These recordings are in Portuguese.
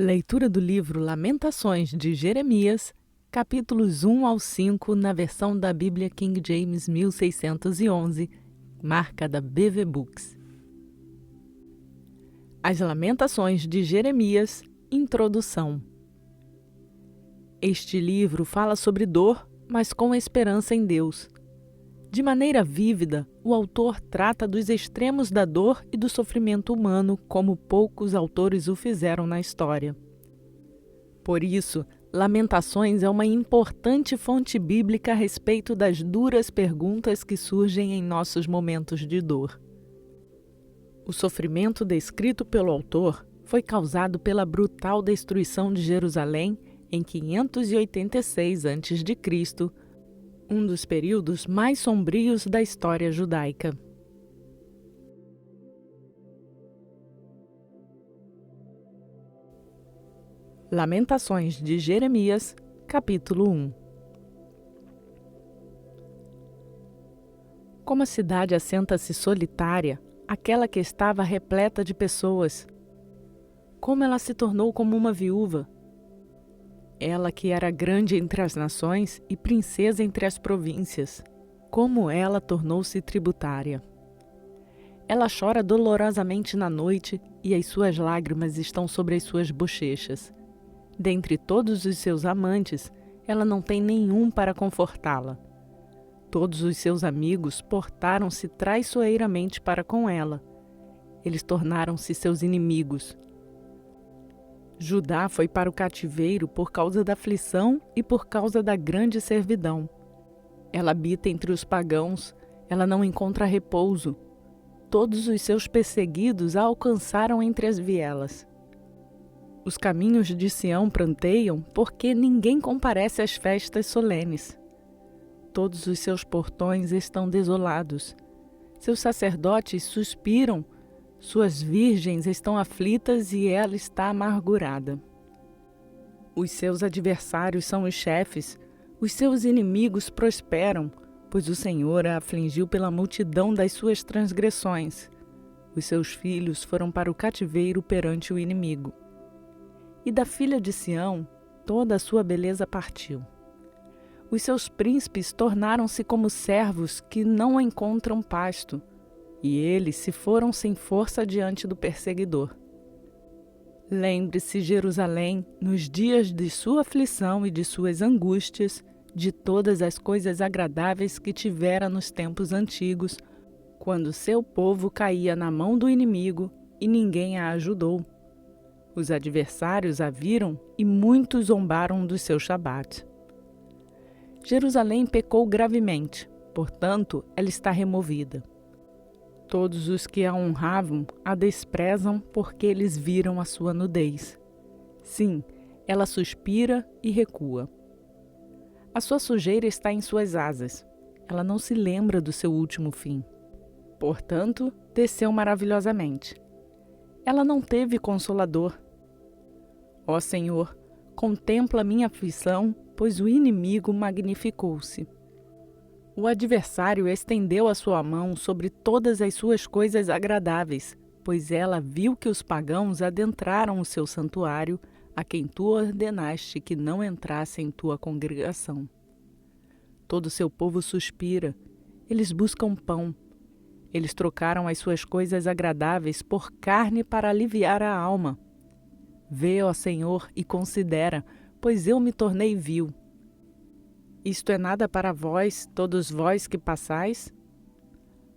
Leitura do livro Lamentações de Jeremias, capítulos 1 ao 5, na versão da Bíblia King James 1611, marca da BV Books. As Lamentações de Jeremias, Introdução. Este livro fala sobre dor, mas com esperança em Deus. De maneira vívida, o autor trata dos extremos da dor e do sofrimento humano como poucos autores o fizeram na história. Por isso, Lamentações é uma importante fonte bíblica a respeito das duras perguntas que surgem em nossos momentos de dor. O sofrimento descrito pelo autor foi causado pela brutal destruição de Jerusalém em 586 a.C., um dos períodos mais sombrios da história judaica. Lamentações de Jeremias, capítulo 1. Como a cidade assenta-se solitária, aquela que estava repleta de pessoas, como ela se tornou como uma viúva, ela que era grande entre as nações e princesa entre as províncias, como ela tornou-se tributária. Ela chora dolorosamente na noite e as suas lágrimas estão sobre as suas bochechas. Dentre todos os seus amantes, ela não tem nenhum para confortá-la. Todos os seus amigos portaram-se traiçoeiramente para com ela. Eles tornaram-se seus inimigos. Judá foi para o cativeiro por causa da aflição e por causa da grande servidão. Ela habita entre os pagãos, ela não encontra repouso. Todos os seus perseguidos a alcançaram entre as vielas. Os caminhos de Sião pranteiam porque ninguém comparece às festas solenes. Todos os seus portões estão desolados. Seus sacerdotes suspiram. Suas virgens estão aflitas e ela está amargurada. Os seus adversários são os chefes, os seus inimigos prosperam, pois o Senhor a afligiu pela multidão das suas transgressões. Os seus filhos foram para o cativeiro perante o inimigo. E da filha de Sião, toda a sua beleza partiu. Os seus príncipes tornaram-se como servos que não encontram pasto, e eles se foram sem força diante do perseguidor. Lembre-se, Jerusalém, nos dias de sua aflição e de suas angústias, de todas as coisas agradáveis que tivera nos tempos antigos, quando seu povo caía na mão do inimigo e ninguém a ajudou. Os adversários a viram e muitos zombaram dos seus shabat. Jerusalém pecou gravemente, portanto, ela está removida. Todos os que a honravam a desprezam porque eles viram a sua nudez. Sim, ela suspira e recua. A sua sujeira está em suas asas. Ela não se lembra do seu último fim. Portanto, desceu maravilhosamente. Ela não teve consolador. Ó Senhor, contempla minha aflição, pois o inimigo magnificou-se. O adversário estendeu a sua mão sobre todas as suas coisas agradáveis, pois ela viu que os pagãos adentraram o seu santuário, a quem tu ordenaste que não entrasse em tua congregação. Todo o seu povo suspira, eles buscam pão. Eles trocaram as suas coisas agradáveis por carne para aliviar a alma. Vê, ó Senhor, e considera, pois eu me tornei vil. Isto é nada para vós, todos vós que passais?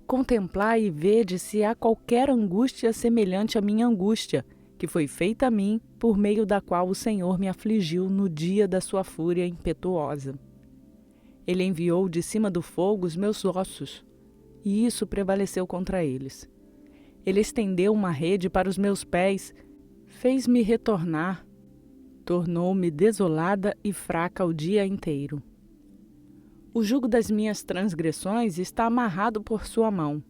Contemplai e vede se há qualquer angústia semelhante à minha angústia, que foi feita a mim, por meio da qual o Senhor me afligiu no dia da sua fúria impetuosa. Ele enviou de cima do fogo os meus ossos, e isso prevaleceu contra eles. Ele estendeu uma rede para os meus pés, fez-me retornar, tornou-me desolada e fraca o dia inteiro. O jugo das minhas transgressões está amarrado por sua mão.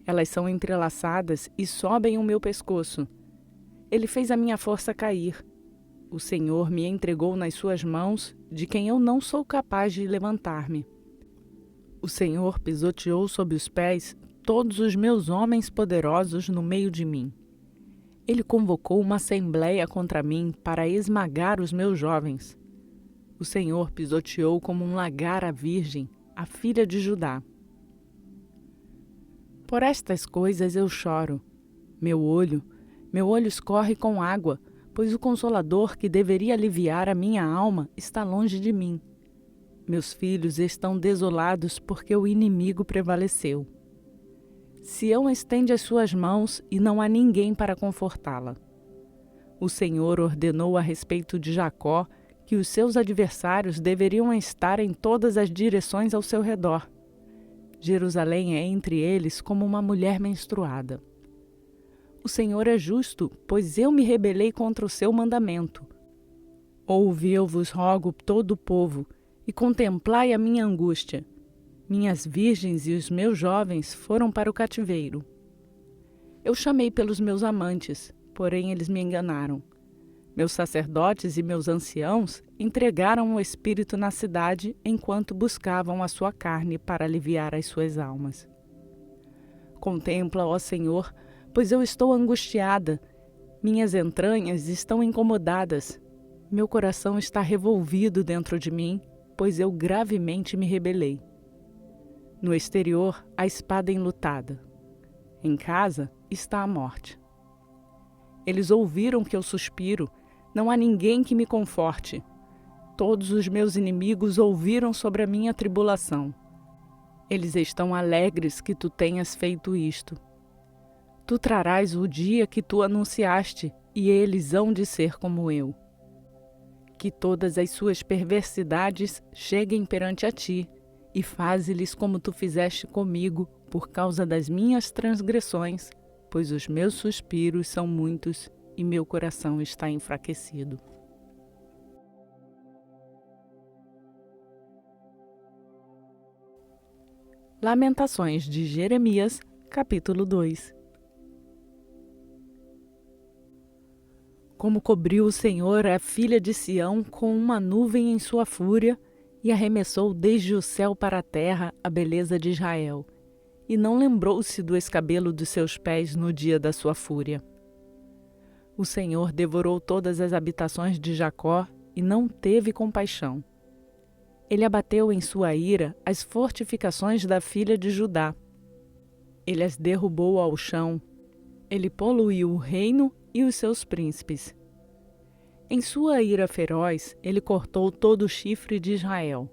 Elas são entrelaçadas e sobem o meu pescoço. Ele fez a minha força cair. O Senhor me entregou nas suas mãos, de quem eu não sou capaz de levantar-me. O Senhor pisoteou sob os pés todos os meus homens poderosos no meio de mim. Ele convocou uma assembleia contra mim para esmagar os meus jovens. O Senhor pisoteou como um lagar a virgem, a filha de Judá. Por estas coisas eu choro. Meu olho escorre com água, pois o Consolador que deveria aliviar a minha alma está longe de mim. Meus filhos estão desolados porque o inimigo prevaleceu. Sião estende as suas mãos e não há ninguém para confortá-la. O Senhor ordenou a respeito de Jacó que os seus adversários deveriam estar em todas as direções ao seu redor. Jerusalém é entre eles como uma mulher menstruada. O Senhor é justo, pois eu me rebelei contra o seu mandamento. Ouve, eu vos rogo, todo o povo, e contemplai a minha angústia. Minhas virgens e os meus jovens foram para o cativeiro. Eu chamei pelos meus amantes, porém eles me enganaram. Meus sacerdotes e meus anciãos entregaram o espírito na cidade enquanto buscavam a sua carne para aliviar as suas almas. Contempla, ó Senhor, pois eu estou angustiada. Minhas entranhas estão incomodadas. Meu coração está revolvido dentro de mim, pois eu gravemente me rebelei. No exterior, a espada enlutada. Em casa está a morte. Eles ouviram que eu suspiro. Não há ninguém que me conforte. Todos os meus inimigos ouviram sobre a minha tribulação. Eles estão alegres que tu tenhas feito isto. Tu trarás o dia que tu anunciaste, e eles hão de ser como eu. Que todas as suas perversidades cheguem perante a ti, e faze-lhes como tu fizeste comigo, por causa das minhas transgressões, pois os meus suspiros são muitos e meu coração está enfraquecido. Lamentações de Jeremias, capítulo 2. Como cobriu o Senhor a filha de Sião com uma nuvem em sua fúria, e arremessou desde o céu para a terra a beleza de Israel, e não lembrou-se do escabelo dos seus pés no dia da sua fúria. O Senhor devorou todas as habitações de Jacó e não teve compaixão. Ele abateu em sua ira as fortificações da filha de Judá. Ele as derrubou ao chão. Ele poluiu o reino e os seus príncipes. Em sua ira feroz, ele cortou todo o chifre de Israel.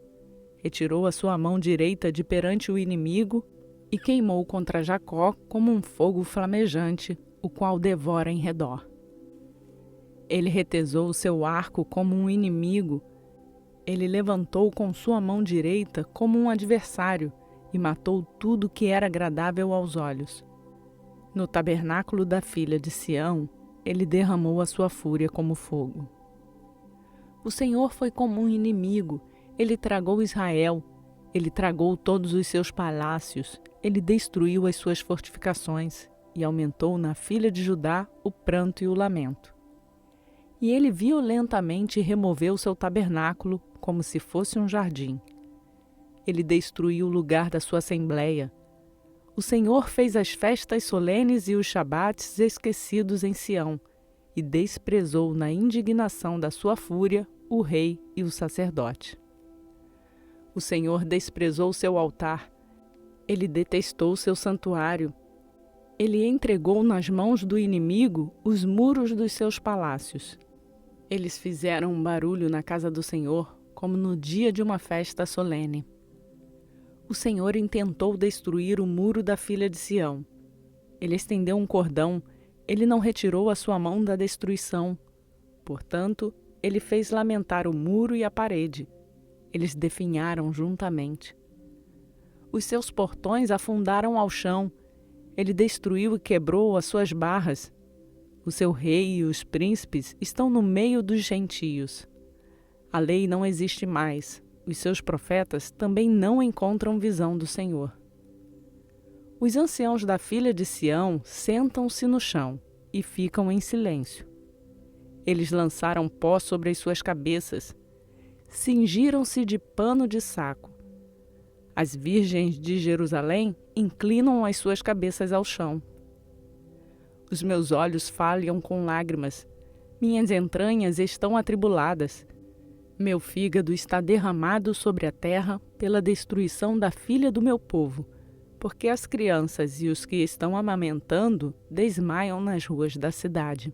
Retirou a sua mão direita de perante o inimigo e queimou contra Jacó como um fogo flamejante, o qual devora em redor. Ele retesou o seu arco como um inimigo. Ele levantou com sua mão direita como um adversário e matou tudo que era agradável aos olhos. No tabernáculo da filha de Sião, ele derramou a sua fúria como fogo. O Senhor foi como um inimigo. Ele tragou Israel. Ele tragou todos os seus palácios. Ele destruiu as suas fortificações e aumentou na filha de Judá o pranto e o lamento. E ele violentamente removeu seu tabernáculo como se fosse um jardim. Ele destruiu o lugar da sua assembleia. O Senhor fez as festas solenes e os shabates esquecidos em Sião, e desprezou na indignação da sua fúria o rei e o sacerdote. O Senhor desprezou seu altar. Ele detestou seu santuário. Ele entregou nas mãos do inimigo os muros dos seus palácios. Eles fizeram um barulho na casa do Senhor, como no dia de uma festa solene. O Senhor intentou destruir o muro da filha de Sião. Ele estendeu um cordão, ele não retirou a sua mão da destruição. Portanto, ele fez lamentar o muro e a parede. Eles definharam juntamente. Os seus portões afundaram ao chão. Ele destruiu e quebrou as suas barras. O seu rei e os príncipes estão no meio dos gentios. A lei não existe mais. Os seus profetas também não encontram visão do Senhor. Os anciãos da filha de Sião sentam-se no chão e ficam em silêncio. Eles lançaram pó sobre as suas cabeças, cingiram-se de pano de saco. As virgens de Jerusalém inclinam as suas cabeças ao chão. Os meus olhos falham com lágrimas. Minhas entranhas estão atribuladas. Meu fígado está derramado sobre a terra pela destruição da filha do meu povo, porque as crianças e os que estão amamentando desmaiam nas ruas da cidade.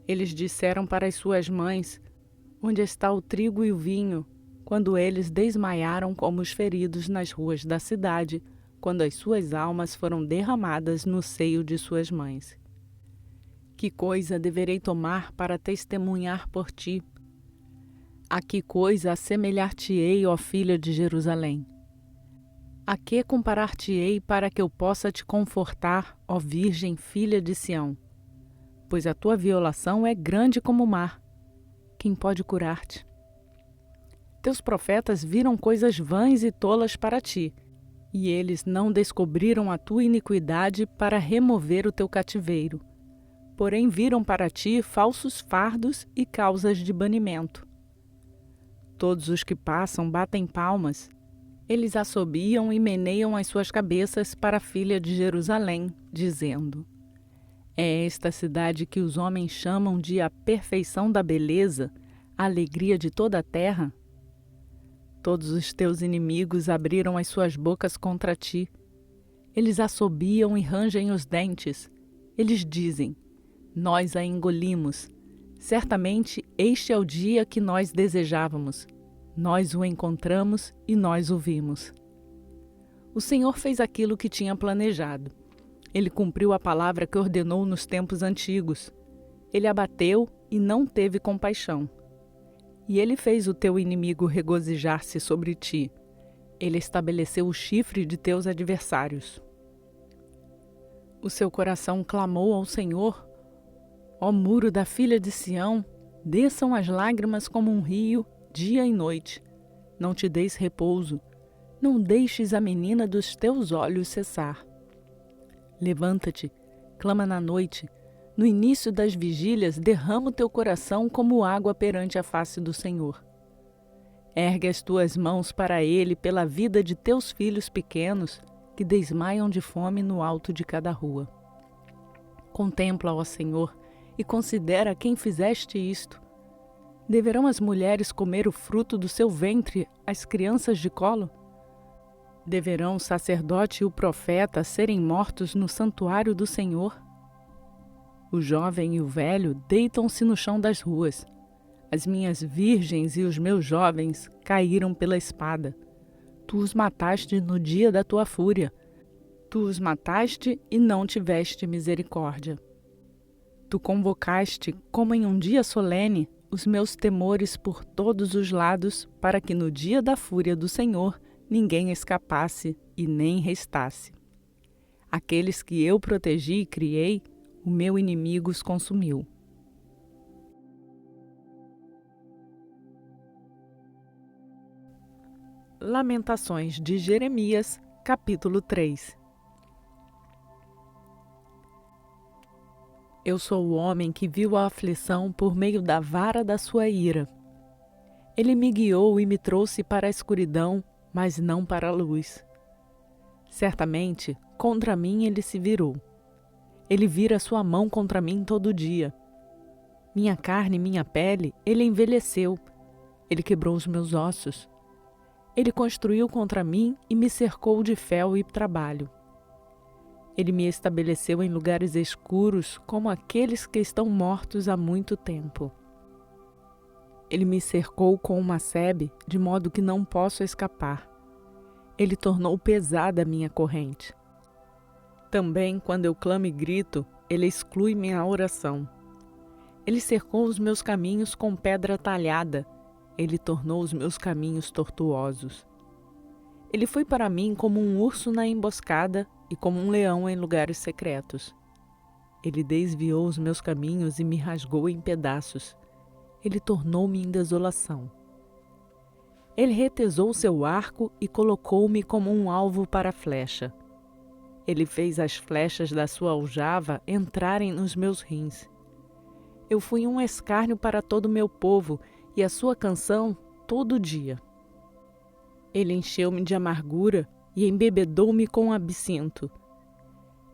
Eles disseram para as suas mães: onde está o trigo e o vinho? Quando eles desmaiaram como os feridos nas ruas da cidade, quando as suas almas foram derramadas no seio de suas mães. Que coisa deverei tomar para testemunhar por ti? A que coisa assemelhar-te-ei, ó filha de Jerusalém? A que comparar-te-ei para que eu possa te confortar, ó Virgem filha de Sião? Pois a tua violação é grande como o mar. Quem pode curar-te? Teus profetas viram coisas vãs e tolas para ti, e eles não descobriram a tua iniquidade para remover o teu cativeiro. Porém viram para ti falsos fardos e causas de banimento. Todos os que passam batem palmas. Eles assobiam e meneiam as suas cabeças para a filha de Jerusalém, dizendo: é esta cidade que os homens chamam de a perfeição da beleza, a alegria de toda a terra? Todos os teus inimigos abriram as suas bocas contra ti. Eles assobiam e rangem os dentes. Eles dizem: nós a engolimos. Certamente este é o dia que nós desejávamos. Nós o encontramos e nós o vimos. O Senhor fez aquilo que tinha planejado. Ele cumpriu a palavra que ordenou nos tempos antigos. Ele abateu e não teve compaixão. E ele fez o teu inimigo regozijar-se sobre ti. Ele estabeleceu o chifre de teus adversários. O seu coração clamou ao Senhor: ó muro da filha de Sião, desçam as lágrimas como um rio, dia e noite. Não te deis repouso, não deixes a menina dos teus olhos cessar. Levanta-te, clama na noite. No início das vigílias, derrama o teu coração como água perante a face do Senhor. Ergue as tuas mãos para Ele pela vida de teus filhos pequenos, que desmaiam de fome no alto de cada rua. Contempla, ó Senhor, e considera quem fizeste isto. Deverão as mulheres comer o fruto do seu ventre, as crianças de colo? Deverão o sacerdote e o profeta serem mortos no santuário do Senhor? O jovem e o velho deitam-se no chão das ruas. As minhas virgens e os meus jovens caíram pela espada. Tu os mataste no dia da tua fúria. Tu os mataste e não tiveste misericórdia. Tu convocaste, como em um dia solene, os meus temores por todos os lados, para que no dia da fúria do Senhor ninguém escapasse e nem restasse. Aqueles que eu protegi e criei, o meu inimigo os consumiu. Lamentações de Jeremias, capítulo 3. Eu sou o homem que viu a aflição por meio da vara da sua ira. Ele me guiou e me trouxe para a escuridão, mas não para a luz. Certamente, contra mim ele se virou. Ele vira sua mão contra mim todo dia. Minha carne e minha pele, ele envelheceu. Ele quebrou os meus ossos. Ele construiu contra mim e me cercou de fel e trabalho. Ele me estabeleceu em lugares escuros, como aqueles que estão mortos há muito tempo. Ele me cercou com uma sebe, de modo que não posso escapar. Ele tornou pesada a minha corrente. Também, quando eu clamo e grito, ele exclui minha oração. Ele cercou os meus caminhos com pedra talhada. Ele tornou os meus caminhos tortuosos. Ele foi para mim como um urso na emboscada e como um leão em lugares secretos. Ele desviou os meus caminhos e me rasgou em pedaços. Ele tornou-me em desolação. Ele retesou seu arco e colocou-me como um alvo para a flecha. Ele fez as flechas da sua aljava entrarem nos meus rins. Eu fui um escárnio para todo o meu povo e a sua canção todo dia. Ele encheu-me de amargura e embebedou-me com absinto.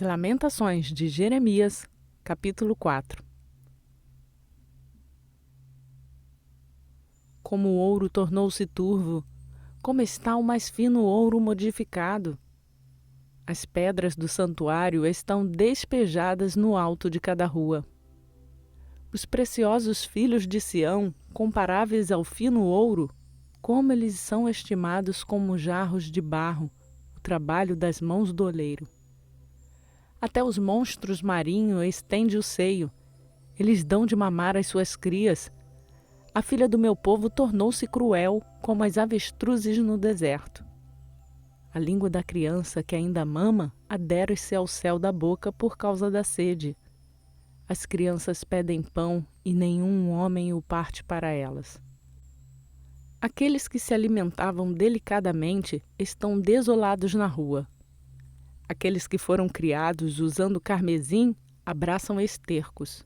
As Lamentações de Jeremias, capítulo 4. Como o ouro tornou-se turvo, como está o mais fino ouro modificado. As pedras do santuário estão despejadas no alto de cada rua. Os preciosos filhos de Sião, comparáveis ao fino ouro, como eles são estimados como jarros de barro, o trabalho das mãos do oleiro. Até os monstros marinhos estende o seio, eles dão de mamar às suas crias. A filha do meu povo tornou-se cruel, como as avestruzes no deserto. A língua da criança que ainda mama adere-se ao céu da boca por causa da sede. As crianças pedem pão e nenhum homem o parte para elas. Aqueles que se alimentavam delicadamente estão desolados na rua. Aqueles que foram criados usando carmesim abraçam estercos.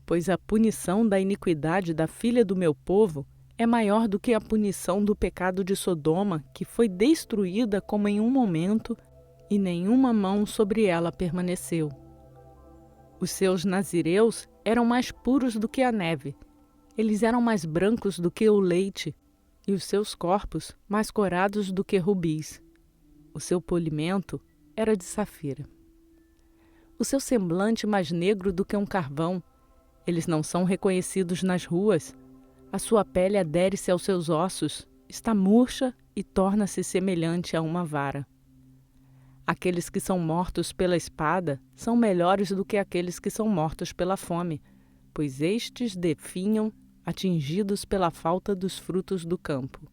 Pois a punição da iniquidade da filha do meu povo é maior do que a punição do pecado de Sodoma, que foi destruída como em um momento, e nenhuma mão sobre ela permaneceu. Os seus nazireus eram mais puros do que a neve, eles eram mais brancos do que o leite, e os seus corpos mais corados do que rubis. O seu polimento era de safira. O seu semblante mais negro do que um carvão. Eles não são reconhecidos nas ruas. A sua pele adere-se aos seus ossos, está murcha e torna-se semelhante a uma vara. Aqueles que são mortos pela espada são melhores do que aqueles que são mortos pela fome, pois estes definham, atingidos pela falta dos frutos do campo.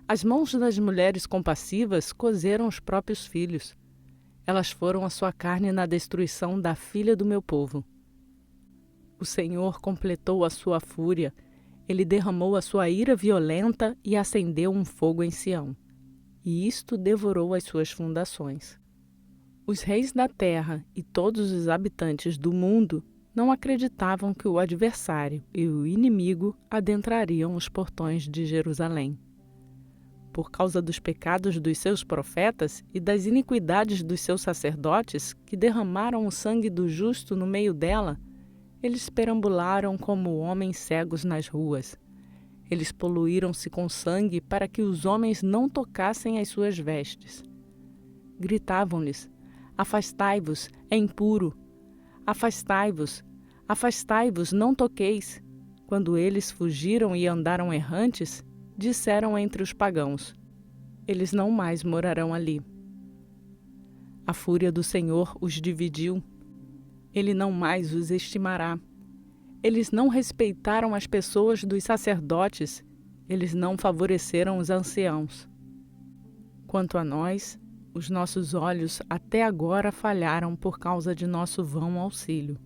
As mãos das mulheres compassivas cozeram os próprios filhos. Elas foram a sua carne na destruição da filha do meu povo. O Senhor completou a sua fúria. Ele derramou a sua ira violenta e acendeu um fogo em Sião. E isto devorou as suas fundações. Os reis da terra e todos os habitantes do mundo não acreditavam que o adversário e o inimigo adentrariam os portões de Jerusalém. Por causa dos pecados dos seus profetas e das iniquidades dos seus sacerdotes, que derramaram o sangue do justo no meio dela, eles perambularam como homens cegos nas ruas. Eles poluíram-se com sangue para que os homens não tocassem as suas vestes. Gritavam-lhes: afastai-vos, é impuro. Afastai-vos, afastai-vos, não toqueis. Quando eles fugiram e andaram errantes, disseram entre os pagãos: eles não mais morarão ali. A fúria do Senhor os dividiu. Ele não mais os estimará. Eles não respeitaram as pessoas dos sacerdotes. Eles não favoreceram os anciãos. Quanto a nós, os nossos olhos até agora falharam por causa de nosso vão auxílio.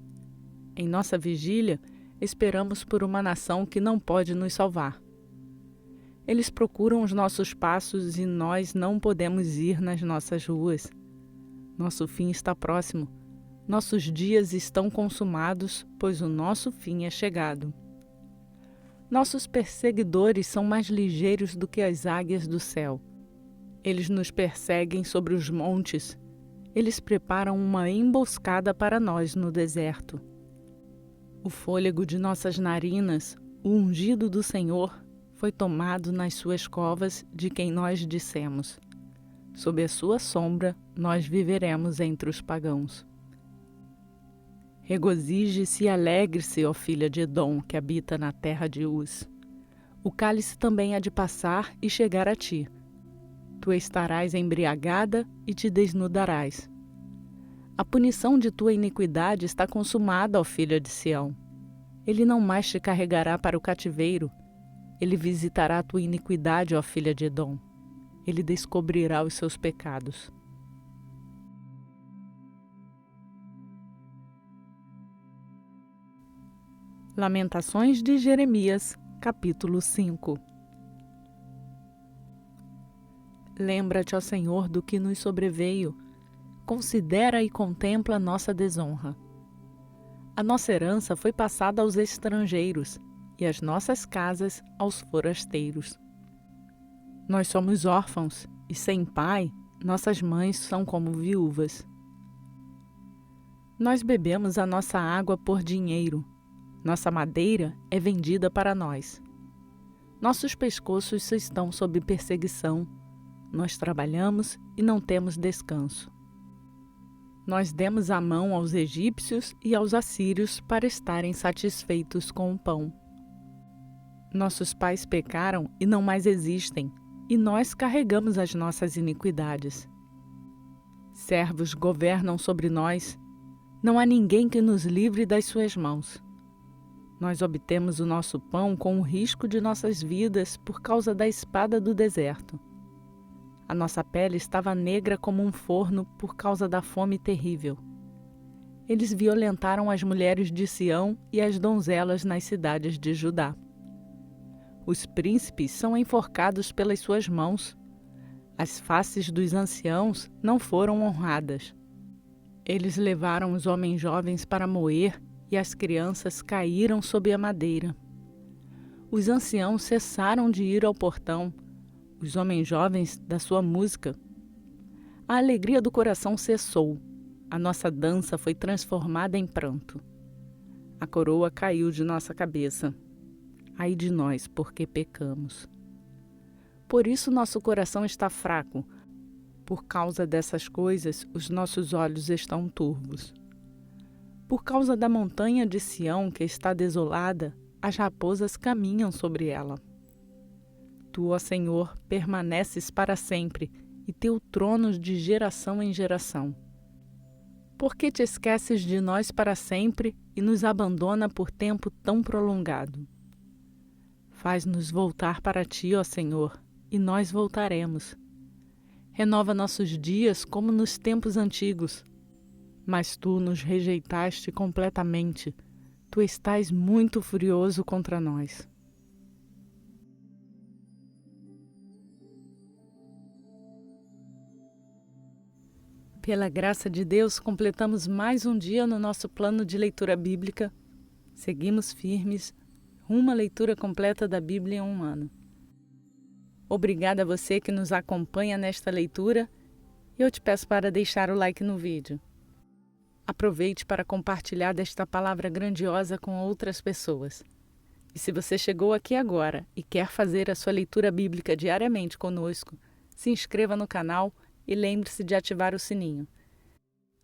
Em nossa vigília, esperamos por uma nação que não pode nos salvar. Eles procuram os nossos passos e nós não podemos ir nas nossas ruas. Nosso fim está próximo. Nossos dias estão consumados, pois o nosso fim é chegado. Nossos perseguidores são mais ligeiros do que as águias do céu. Eles nos perseguem sobre os montes. Eles preparam uma emboscada para nós no deserto. O fôlego de nossas narinas, o ungido do Senhor, foi tomado nas suas covas de quem nós dissemos: sob a sua sombra nós viveremos entre os pagãos. Regozije-se e alegre-se, ó filha de Edom, que habita na terra de Uz. O cálice também há de passar e chegar a ti. Tu estarás embriagada e te desnudarás. A punição de tua iniquidade está consumada, ó filha de Sião. Ele não mais te carregará para o cativeiro. Ele visitará a tua iniquidade, ó filha de Edom. Ele descobrirá os seus pecados. Lamentações de Jeremias, capítulo 5. Lembra-te, ó Senhor, do que nos sobreveio. Considera e contempla nossa desonra. A nossa herança foi passada aos estrangeiros, e as nossas casas aos forasteiros. Nós somos órfãos, e sem pai, nossas mães são como viúvas. Nós bebemos a nossa água por dinheiro. Nossa madeira é vendida para nós. Nossos pescoços estão sob perseguição. Nós trabalhamos e não temos descanso. Nós demos a mão aos egípcios e aos assírios para estarem satisfeitos com o pão. Nossos pais pecaram e não mais existem, e nós carregamos as nossas iniquidades. Servos governam sobre nós. Não há ninguém que nos livre das suas mãos. Nós obtemos o nosso pão com o risco de nossas vidas por causa da espada do deserto. A nossa pele estava negra como um forno por causa da fome terrível. Eles violentaram as mulheres de Sião e as donzelas nas cidades de Judá. Os príncipes são enforcados pelas suas mãos. As faces dos anciãos não foram honradas. Eles levaram os homens jovens para moer e as crianças caíram sob a madeira. Os anciãos cessaram de ir ao portão, os homens jovens da sua música. A alegria do coração cessou, a nossa dança foi transformada em pranto. A coroa caiu de nossa cabeça. Ai de nós, porque pecamos. Por isso nosso coração está fraco. Por causa dessas coisas, os nossos olhos estão turvos. Por causa da montanha de Sião que está desolada, as raposas caminham sobre ela. Tu, ó Senhor, permaneces para sempre, e teu trono de geração em geração. Por que te esqueces de nós para sempre e nos abandona por tempo tão prolongado? Faz-nos voltar para ti, ó Senhor, e nós voltaremos. Renova nossos dias como nos tempos antigos. Mas tu nos rejeitaste completamente. Tu estás muito furioso contra nós. Pela graça de Deus, completamos mais um dia no nosso plano de leitura bíblica. Seguimos firmes rumo à leitura completa da Bíblia em um ano. Obrigada a você que nos acompanha nesta leitura e eu te peço para deixar o like no vídeo. Aproveite para compartilhar desta palavra grandiosa com outras pessoas. E se você chegou aqui agora e quer fazer a sua leitura bíblica diariamente conosco, se inscreva no canal e lembre-se de ativar o sininho.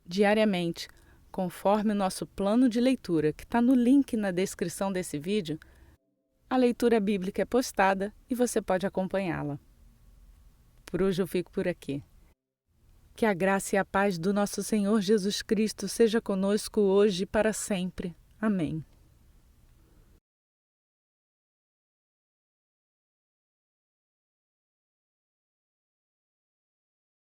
Diariamente, conforme o nosso plano de leitura, que está no link na descrição desse vídeo, a leitura bíblica é postada e você pode acompanhá-la. Por hoje eu fico por aqui. Que a graça e a paz do nosso Senhor Jesus Cristo seja conosco hoje e para sempre. Amém.